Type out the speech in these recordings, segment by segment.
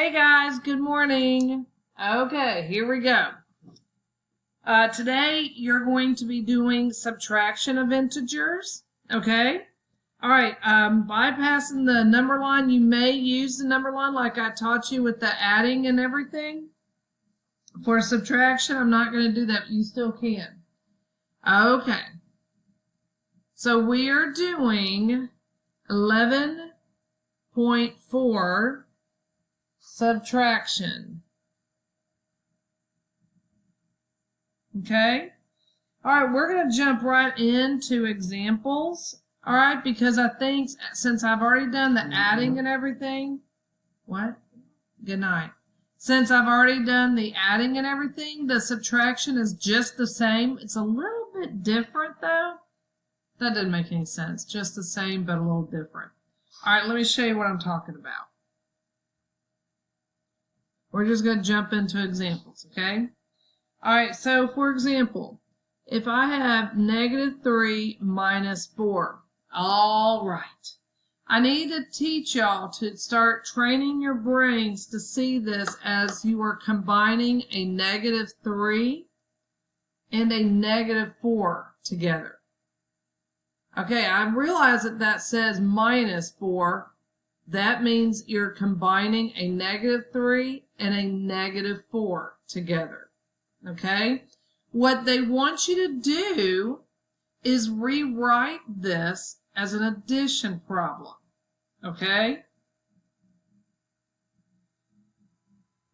Hey guys, good morning. Okay, here we go. Today you're going to be doing subtraction of integers. Okay? Alright, bypassing the number line, you may use the number line like I taught you with the adding and everything. For subtraction, I'm not going to do that, but you still can. Okay. So we are doing 11.4 subtraction. Okay? Alright, we're going to jump right into examples. Alright, because I think since I've already done the adding and everything, what? Good night. Since I've already done the adding and everything, the subtraction is just the same. It's a little bit different though. That didn't make any sense. Just the same, but a little different. Alright, let me show you what I'm talking about. We're just going to jump into examples, okay? Alright, so for example, if I have -3 minus 4, alright, I need to teach y'all to start training your brains to see this as you are combining a -3 and a -4 together. Okay, I realize that says -4. That means you're combining a -3 and a -4 together. Okay? What they want you to do is rewrite this as an addition problem. Okay?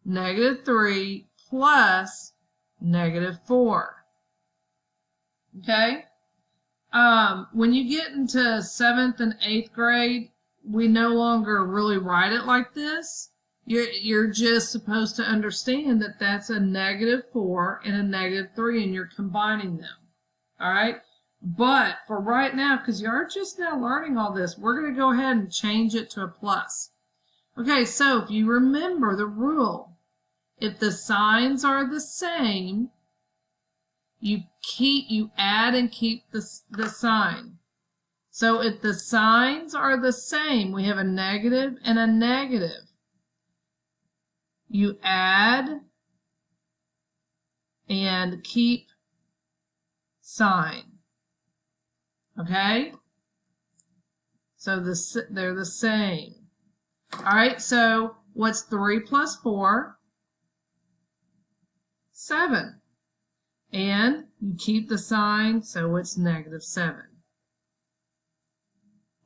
-3 plus -4. Okay? When you get into 7th and 8th grade, we no longer really write it like this. You're just supposed to understand that that's a -4 and a -3 and you're combining them. Alright? But for right now, because you're just now learning all this, we're going to go ahead and change it to a plus. Okay, so if you remember the rule, if the signs are the same, you add and keep the sign. So if the signs are the same, we have a negative and a negative. You add and keep sign. Okay? So they're the same. Alright, so what's 3 plus 4? 7. And you keep the sign, so it's -7.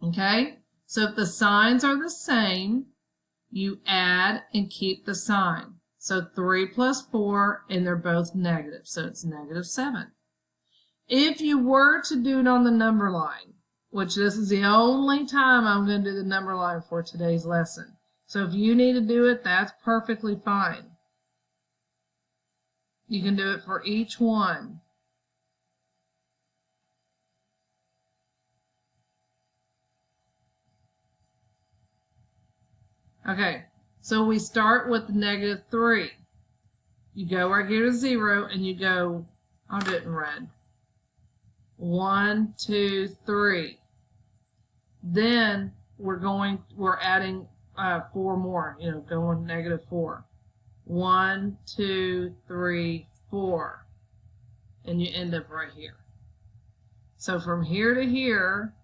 Okay? So if the signs are the same, you add and keep the sign. So 3 plus 4, and they're both negative, so it's -7. If you were to do it on the number line, which this is the only time I'm going to do the number line for today's lesson. So if you need to do it, that's perfectly fine. You can do it for each one. Okay, so we start with -3. You go right here to 0 and you go, I'll do it in red. 1, 2, 3. Then we're adding 4 more, going -4. 1, 2, 3, 4. And you end up right here. So from here to here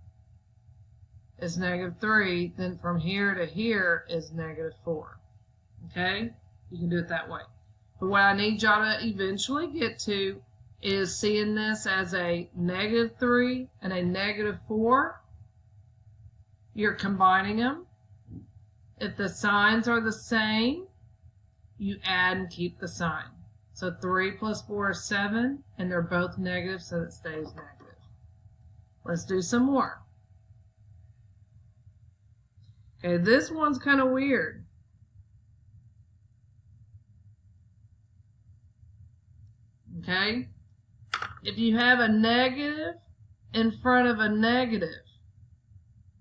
is -3, then from here to here is -4. Okay? You can do it that way. But what I need y'all to eventually get to is seeing this as a -3 and a -4. You're combining them. If the signs are the same, you add and keep the sign. So 3 plus 4 is 7, and they're both negative, so it stays negative. Let's do some more. Okay, this one's kind of weird. Okay? If you have a negative in front of a negative,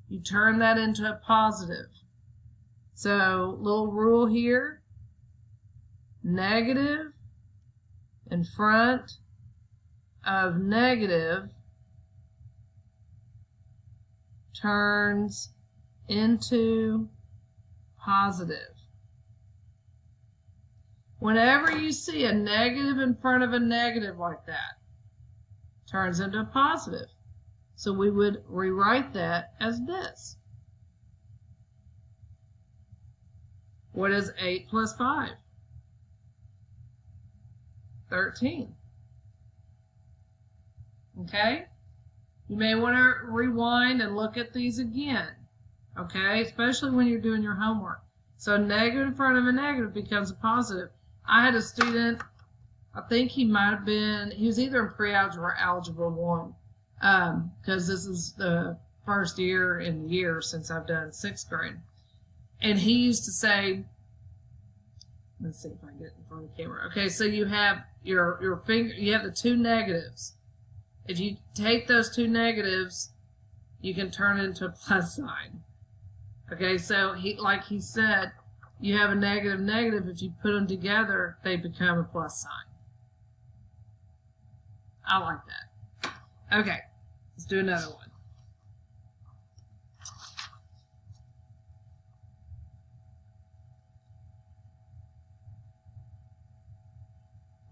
you turn that into a positive. So, little rule here. Negative in front of negative turns into positive. Whenever you see a negative in front of a negative like that, turns into a positive. So we would rewrite that as this. What is 8 plus 5? 13. Okay? You may want to rewind and look at these again. Okay? Especially when you're doing your homework. So negative in front of a negative becomes a positive. I had a student, I think he might have been, he was either in pre-algebra or algebra 1, because this is the first year in years since I've done 6th grade. And he used to say, let's see if I can get in front of the camera. Okay, so you have your finger, you have the two negatives. If you take those two negatives, you can turn it into a plus sign. Okay, so like he said, you have a negative negative. If you put them together, they become a plus sign. I like that. Okay, let's do another one.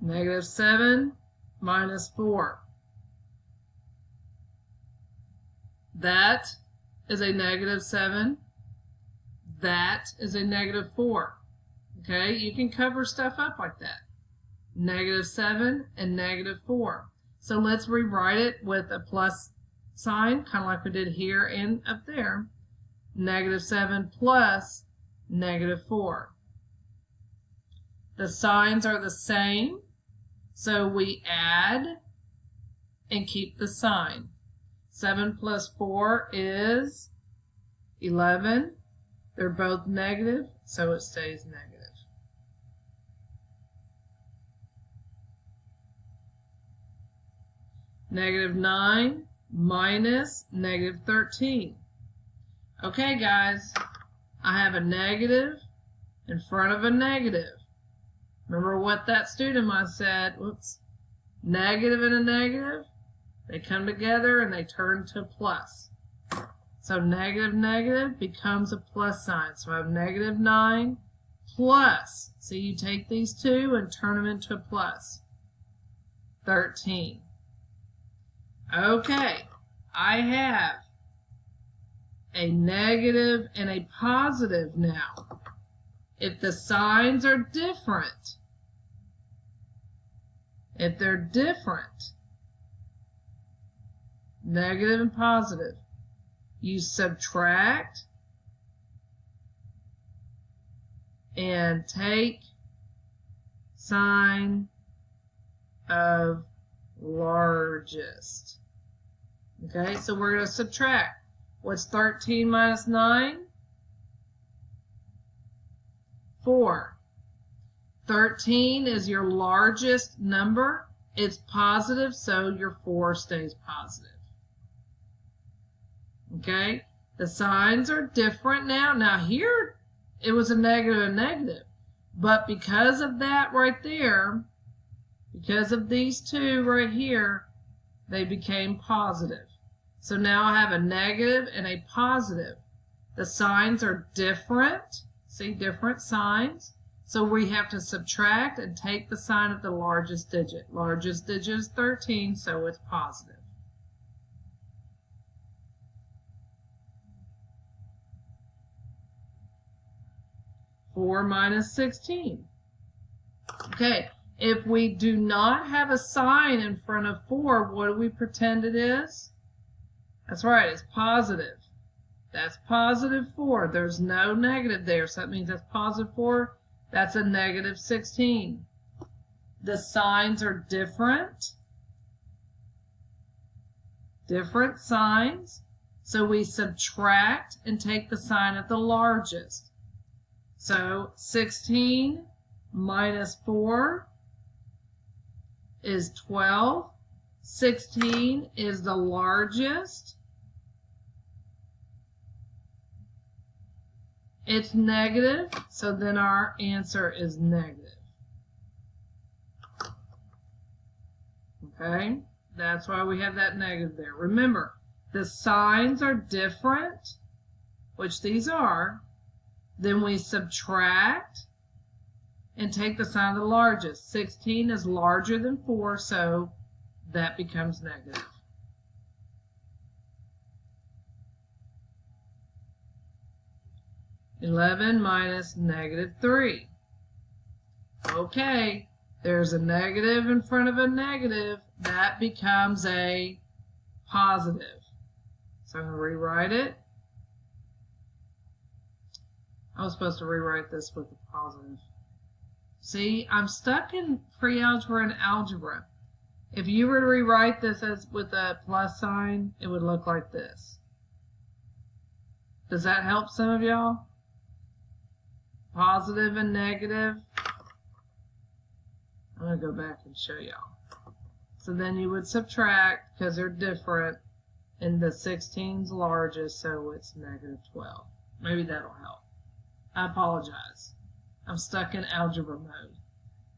Negative 7 minus 4. That is a negative 7. That is a negative 4. Okay, you can cover stuff up like that. Negative 7 and negative 4. So let's rewrite it with a plus sign, kind of like we did here and up there. Negative 7 plus negative 4. The signs are the same, so we add and keep the sign. 7 plus 4 is 11. They're both negative, so it stays negative. Negative 9 minus negative 13. Okay, guys, I have a negative in front of a negative. Remember what that student might have said, whoops, negative and a negative, they come together and they turn to plus. So negative negative becomes a plus sign. So I have negative 9 plus. So you take these two and turn them into a plus. 13. Okay, I have a negative and a positive now. If the signs are different, if they're different, negative and positive, you subtract and take sign of largest. Okay, so we're going to subtract. What's 13 minus 9? 4. 13 is your largest number. It's positive, so your 4 stays positive. Okay, the signs are different now. Now here, it was a negative and negative. But because of that right there, because of these two right here, they became positive. So now I have a negative and a positive. The signs are different. See, different signs. So we have to subtract and take the sign of the largest digit. Largest digit is 13, so it's positive. Four minus 16. Okay, if we do not have a sign in front of 4, what do we pretend it is? That's right, it's positive. That's positive 4. There's no negative there, so that means that's positive 4. That's a negative 16. The signs are different. Different signs. So we subtract and take the sign of the largest. So 16 minus 4 is 12. 16 is the largest. It's negative, so then our answer is negative. Okay, that's why we have that negative there. Remember, the signs are different, which these are. Then we subtract and take the sign of the largest. 16 is larger than 4, so that becomes negative. (11 minus -3). Okay, there's a negative in front of a negative. That becomes a positive. So I'm going to rewrite it. I was supposed to rewrite this with a positive. See, I'm stuck in pre-algebra and algebra. If you were to rewrite this as with a plus sign, it would look like this. Does that help some of y'all? Positive and negative. I'm going to go back and show y'all. So then you would subtract because they're different, and the 16's largest, so it's -12. Maybe that'll help. I apologize. I'm stuck in algebra mode.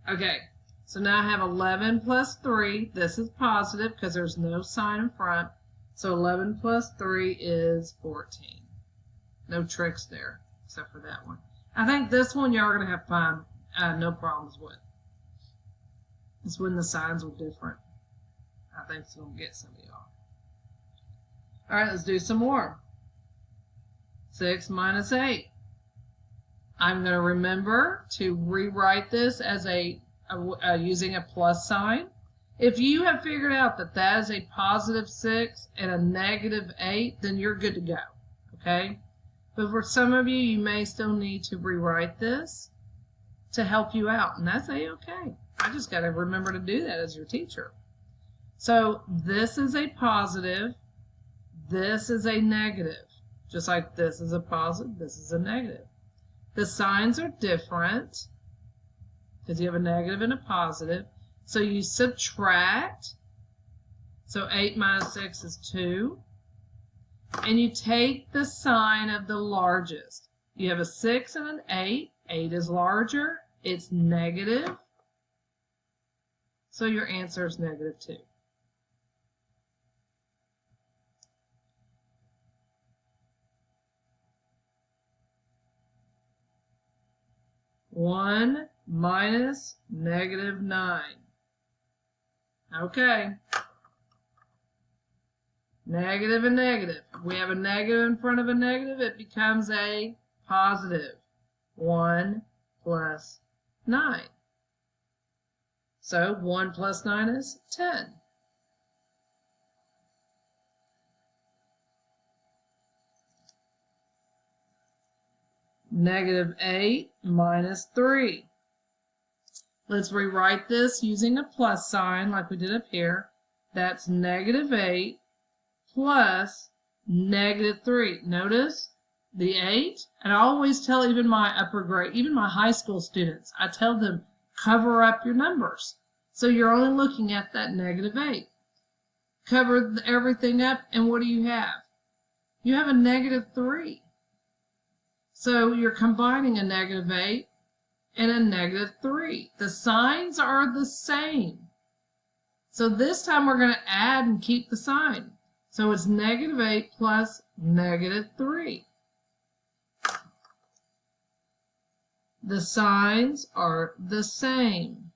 Okay, so now I have 11 plus 3. This is positive because there's no sign in front. So 11 plus 3 is 14. No tricks there, except for that one. I think this one y'all are going to have fun, no problems with. It's when the signs were different. I think it's going to get some of y'all. All right, let's do some more. 6 minus 8. I'm going to remember to rewrite this as using a plus sign. If you have figured out that that is a positive 6 and a negative 8, then you're good to go, okay? But for some of you, you may still need to rewrite this to help you out, and that's a-okay. I just got to remember to do that as your teacher. So this is a positive, this is a negative. Just like this is a positive, this is a negative. The signs are different because you have a negative and a positive. So you subtract. So 8 minus 6 is 2. And you take the sign of the largest. You have a 6 and an 8. 8 is larger. It's negative. So your answer is -2. (1 minus -9). Okay. Negative and negative. We have a negative in front of a negative. It becomes a positive. 1 plus 9. So 1 plus 9 is 10. (8 minus 3). Let's rewrite this using a plus sign like we did up here. That's (8) plus (3). Notice the 8, and I always tell even my upper grade, even my high school students, I tell them cover up your numbers. So you're only looking at that (8). Cover everything up, and what do you have? You have a (3). So you're combining a (8) and a (3). The signs are the same. So this time we're going to add and keep the sign. So it's (8) plus (3). The signs are the same.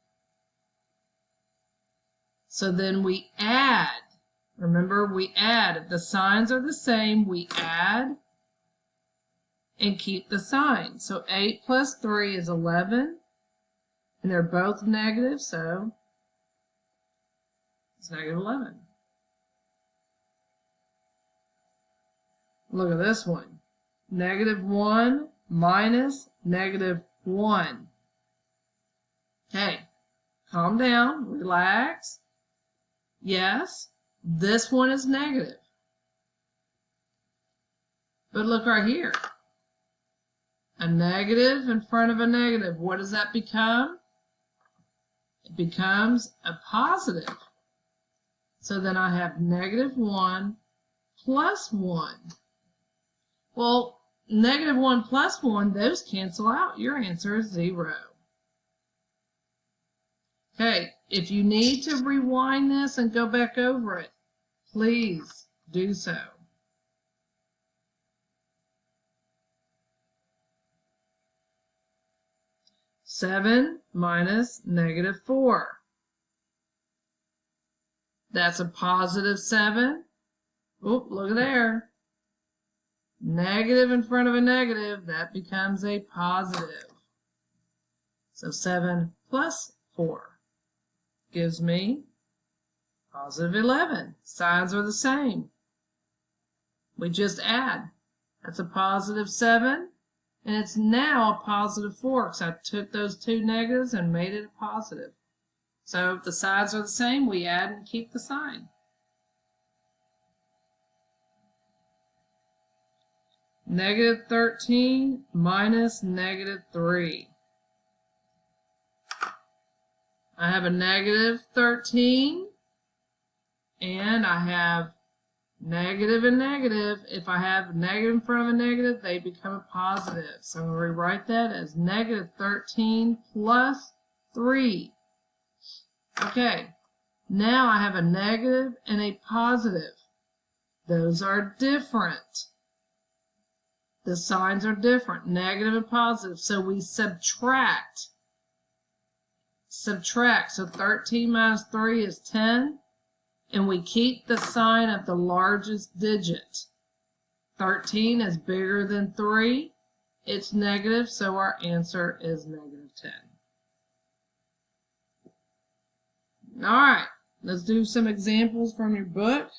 So then we add. Remember, we add. If the signs are the same, we add and keep the sign. So 8 plus 3 is 11. And they're both negative, so it's -11. Look at this one. (1 minus -1). Okay, calm down, relax. Yes, this one is negative. But look right here. A negative in front of a negative. What does that become? It becomes a positive. So then I have (1 plus 1). Well, (1 plus 1, those cancel out. Your answer is 0. Okay, if you need to rewind this and go back over it, please do so. 7 minus negative 4. That's a positive 7. Oop, look there. Negative in front of a negative, that becomes a positive. So 7 plus 4 gives me positive 11. Signs are the same. We just add. That's a positive 7, and it's now a positive 4 because I took those two negatives and made it a positive. So if the sides are the same, we add and keep the sign. Negative 13 minus negative 3. I have a negative 13, and I have negative and negative. If I have a negative in front of a negative, they become a positive. So I'm going to rewrite that as negative 13 plus 3. Okay, now I have a negative and a positive. Those are different. The signs are different, negative and positive. So we subtract. So 13 minus 3 is 10. And we keep the sign of the largest digit. 13 is bigger than 3. It's negative, so our answer is negative 10. All right, let's do some examples from your book.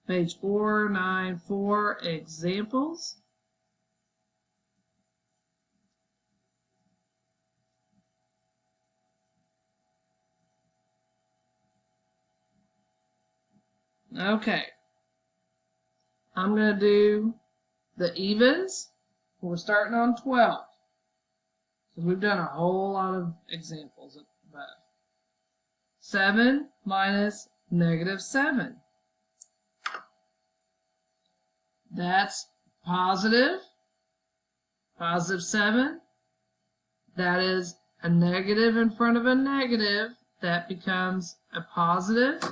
Page 494, examples. Okay, I'm going to do the evens. We're starting on 12 because we've done a whole lot of examples above. 7 minus negative 7. That's positive. Positive 7. That is a negative in front of a negative. That becomes a positive.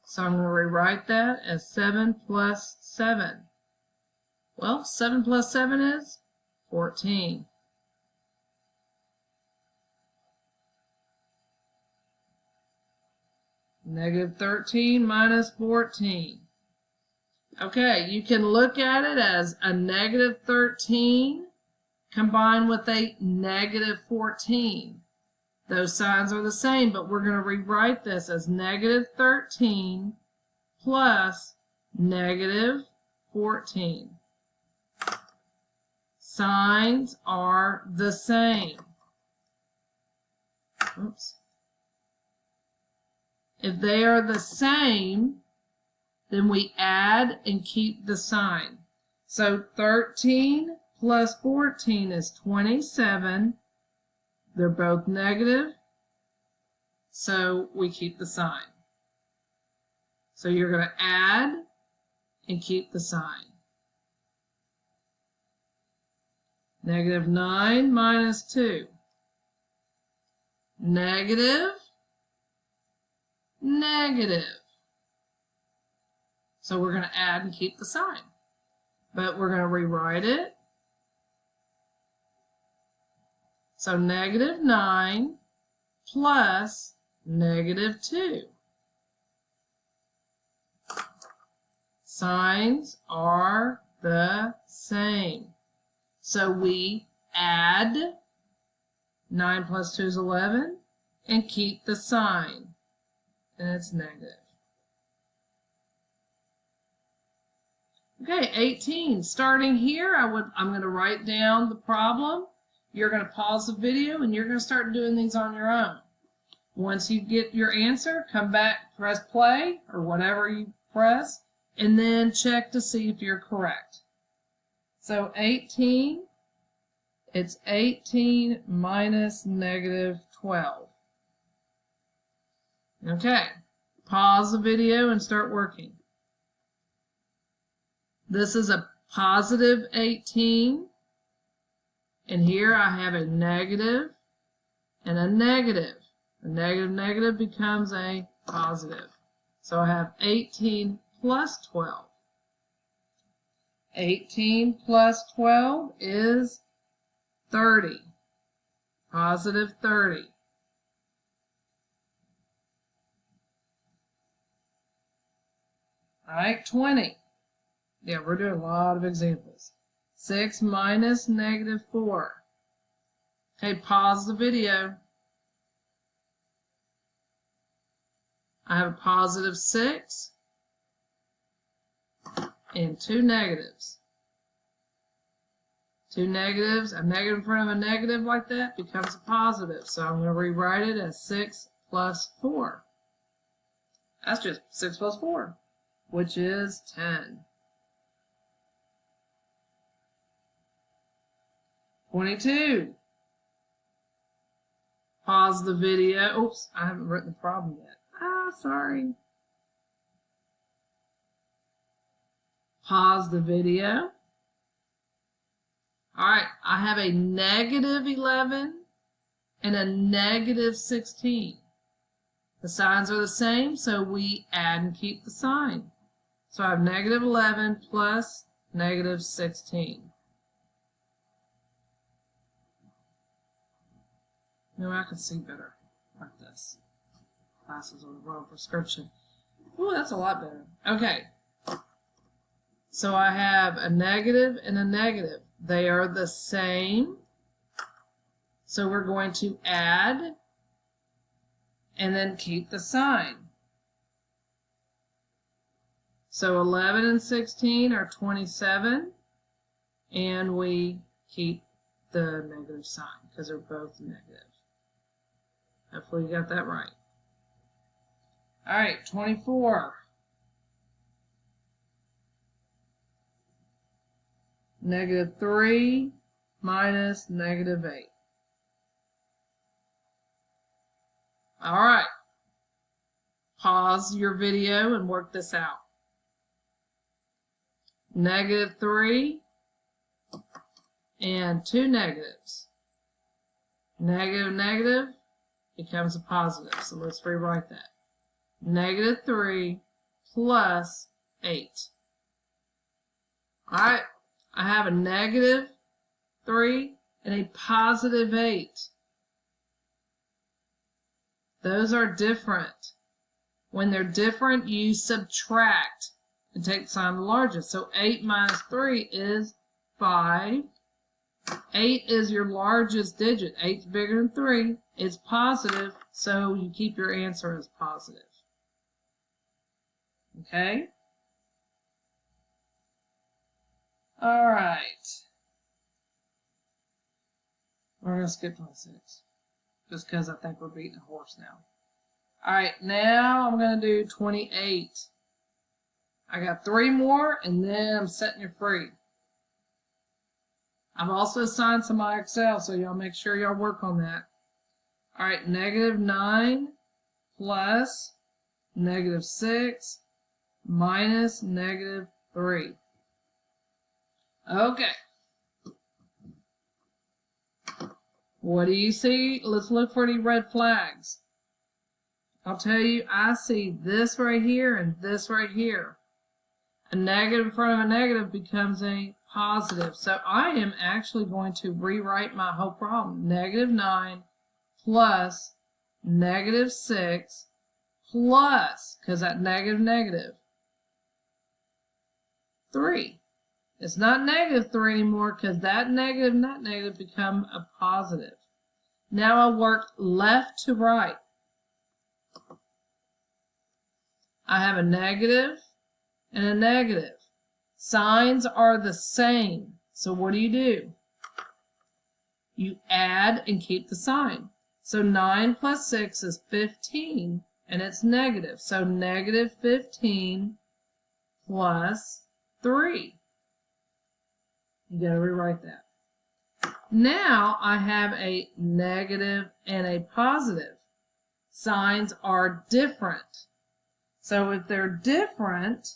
So I'm going to rewrite that as 7 plus 7. Well, 7 plus 7 is 14. Negative 13 minus 14. Okay, you can look at it as a negative 13 combined with a negative 14. Those signs are the same, but we're going to rewrite this as negative 13 plus negative 14. Signs are the same. Oops. If they are the same, then we add and keep the sign. So 13 plus 14 is 27. They're both negative, so we keep the sign. So you're going to add and keep the sign. Negative 9 minus 2. Negative, negative. So we're going to add and keep the sign. But we're going to rewrite it. So negative 9 plus negative 2. Signs are the same. So we add 9 plus 2 is 11 and keep the sign. And it's negative. Okay, 18. Starting here, I'm going to write down the problem. You're going to pause the video and you're going to start doing these on your own. Once you get your answer, come back, press play or whatever you press, and then check to see if you're correct. So 18, it's 18 minus negative 12. Okay, pause the video and start working. This is a positive 18. And here I have a negative and a negative. A negative negative becomes a positive. So I have 18 plus 12. 18 plus 12 is 30. positive 30. All right, 20. Yeah, we're doing a lot of examples. 6 minus negative 4. Okay, pause the video. I have a positive 6 and 2 negatives. 2 negatives, a negative in front of a negative like that becomes a positive. So I'm going to rewrite it as 6 plus 4. That's just 6 plus 4, which is 10. 22. Pause the video. Oops, I haven't written the problem yet. Sorry. Pause the video. All right, I have a negative 11 and a negative 16. The signs are the same, so we add and keep the sign. So I have negative 11 plus negative 16. No, I can see better like this. Glasses on the wrong prescription. Ooh, that's a lot better. Okay. So I have a negative and a negative. They are the same. So we're going to add and then keep the sign. So 11 and 16 are 27, and we keep the negative sign because they're both negative. Hopefully you got that right. All right, 24. Negative 3 minus negative 8. All right. Pause your video and work this out. Negative 3 and 2 negatives. Negative, negative becomes a positive. So let's rewrite that. Negative 3 plus 8. All right. I have a negative 3 and a positive 8. Those are different. When they're different, you subtract and take the sign of the largest. So 8 minus 3 is 5. 8 is your largest digit. 8's bigger than 3. It's positive, so you keep your answer as positive. Okay? All right. We're going to skip 26 just because I think we're beating a horse now. All right, now I'm going to do 28. I got 3 more, and then I'm setting you free. I've also assigned some my Excel, so y'all make sure y'all work on that. All right, negative 9 plus negative 6 minus negative 3. Okay. What do you see? Let's look for any red flags. I'll tell you, I see this right here and this right here. A negative in front of a negative becomes a positive. So I am actually going to rewrite my whole problem. Negative 9 plus negative 6 plus, because that negative, negative, 3. It's not negative 3 anymore because that negative and that negative become a positive. Now I work left to right. I have a negative and a negative. Signs are the same. So what do? You add and keep the sign. So 9 plus 6 is 15, and it's negative. So negative 15 plus 3. You got to rewrite that. Now I have a negative and a positive. Signs are different. So if they're different,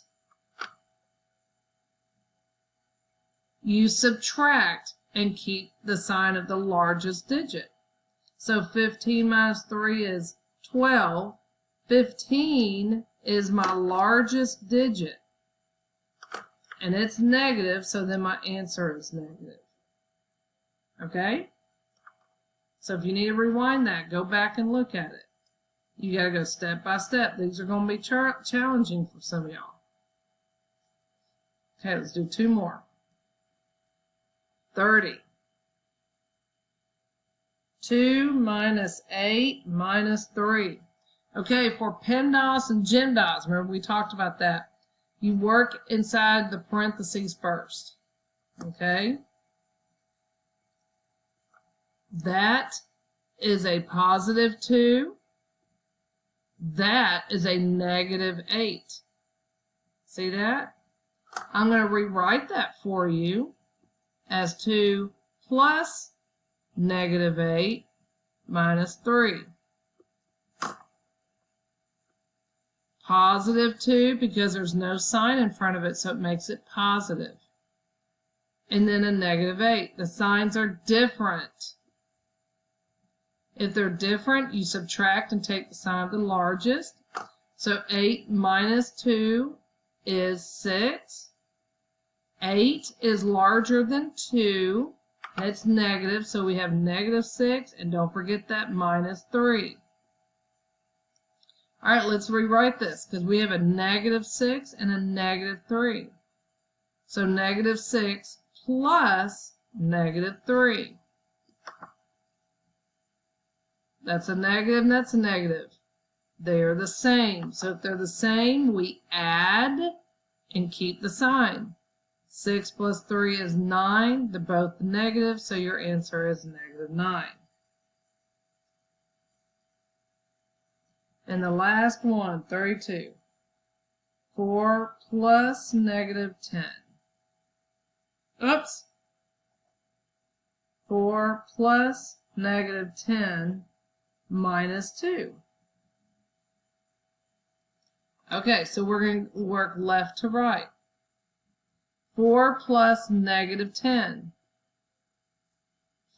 you subtract and keep the sign of the largest digit. So 15 minus 3 is 12. 15 is my largest digit. And it's negative, so then my answer is negative. Okay? So if you need to rewind that, go back and look at it. You got to go step by step. These are going to be challenging for some of y'all. Okay, let's do 2 more. 30. 2 minus 8 minus 3. Okay, for PEMDAS and GEMDAS, remember we talked about that. You work inside the parentheses first. Okay? That is a positive 2. That is a negative 8. See that? I'm going to rewrite that for you as 2 plus negative 8 minus 3. Positive 2 because there's no sign in front of it, so it makes it positive. And then a negative 8. The signs are different. If they're different, you subtract and take the sign of the largest. So 8 minus 2 is 6. 8 is larger than 2. It's negative, so we have negative 6. And don't forget that minus 3. All right, let's rewrite this because we have a negative 6 and a negative 3. So negative 6 plus negative 3. That's a negative and that's a negative. They are the same. So if they're the same, we add and keep the sign. 6 plus 3 is 9. They're both negative, so your answer is negative 9. And the last one, 32. 4 plus negative 10. Oops. 4 plus negative 10 minus 2. Okay, so we're going to work left to right. 4 plus negative 10.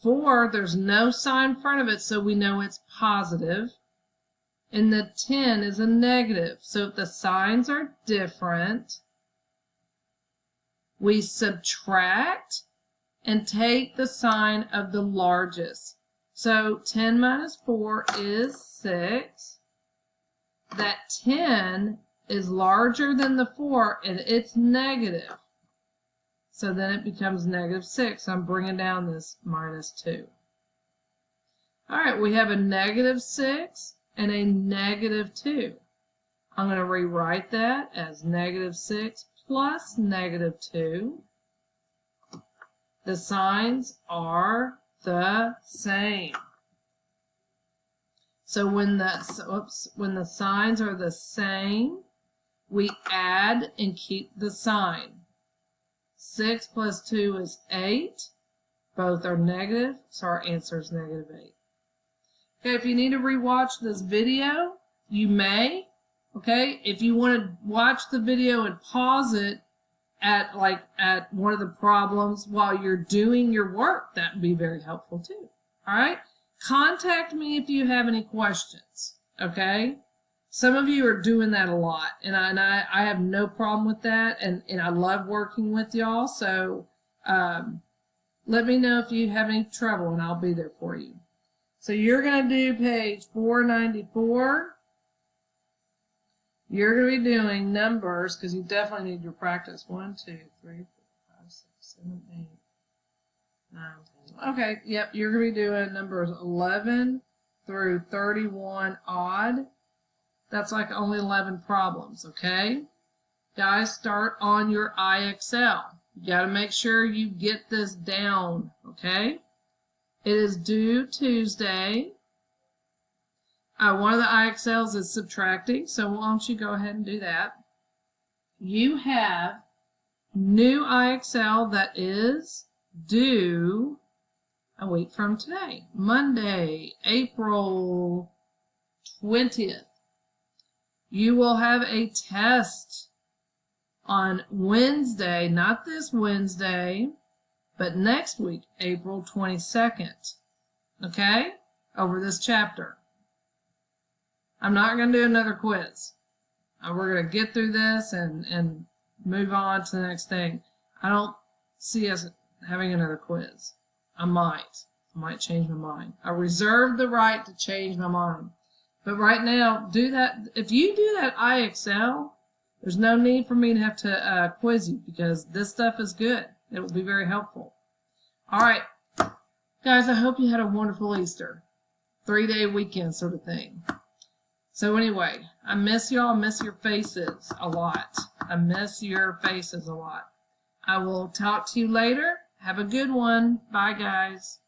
4, there's no sign in front of it, so we know it's positive. And the 10 is a negative. So if the signs are different, we subtract and take the sign of the largest. So 10 minus 4 is 6. That 10 is larger than the 4 and it's negative. So then it becomes negative 6. I'm bringing down this minus 2. All right, we have a negative 6 and a negative 2. I'm going to rewrite that as negative 6 plus negative 2. The signs are the same. So when the signs are the same, we add and keep the sign. 6 plus 2 is 8. Both are negative, so our answer is negative 8. Okay, if you need to rewatch this video, you may. Okay, if you want to watch the video and pause it at one of the problems while you're doing your work, that would be very helpful too. All right, contact me if you have any questions. Okay, some of you are doing that a lot, and I have no problem with that, and I love working with y'all. So let me know if you have any trouble, and I'll be there for you. So you're going to do page 494. You're going to be doing numbers because you definitely need your practice. 1, 2, 3, 4, 5, 6, 7, 8, 9, 10. Okay, yep, you're going to be doing numbers 11 through 31 odd. That's like only 11 problems, okay? Guys, start on your IXL. You got to make sure you get this down, okay? It is due Tuesday. One of the IXLs is subtracting, so why don't you go ahead and do that. You have new IXL that is due a week from today, Monday, April 20th. You will have a test on Wednesday, not this Wednesday, but next week, April 22nd, okay, over this chapter. I'm not going to do another quiz. We're going to get through this and move on to the next thing. I don't see us having another quiz. I might. I might change my mind. I reserve the right to change my mind. But right now, do that. If you do that IXL, there's no need for me to have to quiz you because this stuff is good. It will be very helpful. All right, guys, I hope you had a wonderful Easter. 3-day weekend sort of thing. So anyway, I miss y'all. I miss your faces a lot. I miss your faces a lot. I will talk to you later. Have a good one. Bye, guys.